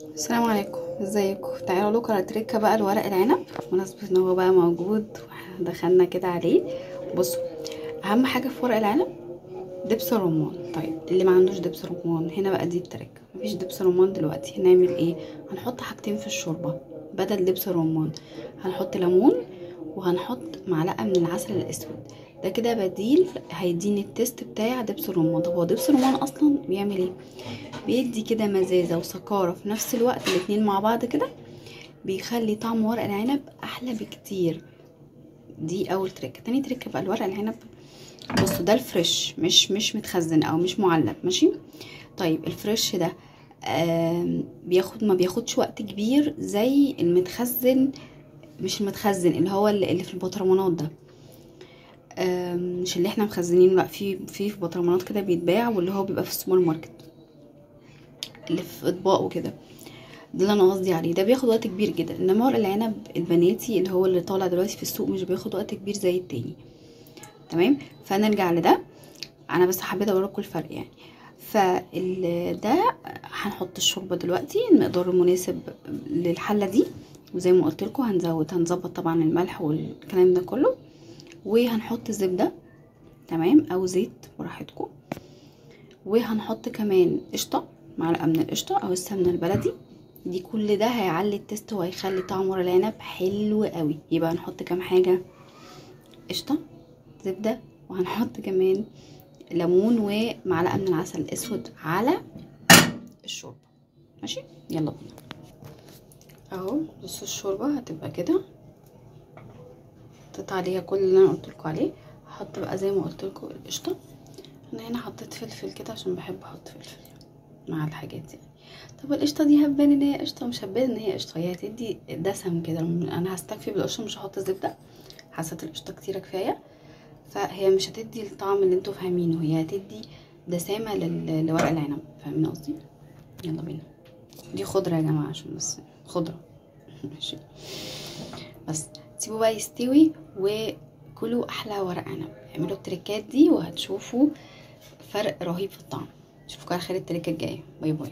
السلام عليكم، ازيكم؟ تعالوا لكم على تركه بقى الورق العنب، بمناسبه ان هو بقى موجود واحنا دخلنا كده عليه. بصوا، اهم حاجه في ورق العنب دبس الرمان. طيب اللي ما عندوش دبس رمان هنا بقى دي التركه، مفيش دبس رمان دلوقتي، هنعمل ايه؟ هنحط حاجتين في الشوربه بدل دبس الرمان. هنحط ليمون وهنحط معلقه من العسل الاسود. ده كده بديل هيديني التيست بتاع دبس الرمان. طب هو دبس الرمان اصلا بيعمل ايه؟ بيدي كده مزازة وسكارة في نفس الوقت، الاتنين مع بعض كده بيخلي طعم ورق العنب احلى بكتير. دي اول تركه. تاني تركه بقى الورق العنب، بصوا ده الفريش، مش متخزن او مش معلب، ماشي؟ طيب الفريش ده ما بياخدش وقت كبير زي المتخزن. مش المتخزن اللي هو اللي في البطرمانات ده، مش اللي احنا مخزنينه، لا، في بطرمانات كده بيتباع، واللي هو بيبقى في السوبر ماركت اللي في اطباق وكده. ده اللي انا قصدي عليه، ده بياخد وقت كبير جدا. انما ورق العنب البناتي اللي هو اللي طالع دلوقتي في السوق مش بياخد وقت كبير زي التاني. تمام، فنرجع لده. انا بس حبيت اقول لكم الفرق يعني. ده هنحط الشوربه دلوقتي المقدار المناسب للحله دي، وزي ما قلت لكم هنظبط طبعا الملح والكلام ده كله. وهنحط زبده، تمام، او زيت براحتكم. وهنحط كمان قشطه، معلقه من القشطه او السمنه البلدي. دي كل ده هيعلي التست وهيخلي طعم ورق العنب حلو قوي. يبقى هنحط كام حاجه؟ قشطه، زبده، وهنحط كمان ليمون ومعلقه من العسل الاسود على الشوربه. ماشي، يلا بينا. اهو بصوا الشوربه هتبقى كده، حطيت عليها كل اللي انا قلت لكم عليه. هحط بقى زي ما قلت لكم القشطه. انا هنا حطيت فلفل كده عشان بحب احط فلفل مع الحاجات دي. طب القشطه دي هتبان ان هي قشطه؟ مش هتبان ان هي قشطه، هي هتدي دسم كده. انا هستكفي بالقشطه، مش هحط زبده، حسيت القشطه كتيره كفايه. فهي مش هتدي الطعم اللي انتوا فاهمينه، هي هتدي دسامه لورق العنب. فاهمين قصدي؟ يلا بينا. دي خضره يا جماعه عشان بس خضره. ماشي، بس سيبوا بقى يستوي وكلوا احلى ورق عنب. اعملوا التريكات دي وهتشوفوا فرق رهيب في الطعم. اشوفكم على خير التريكه الجايه. باي باي.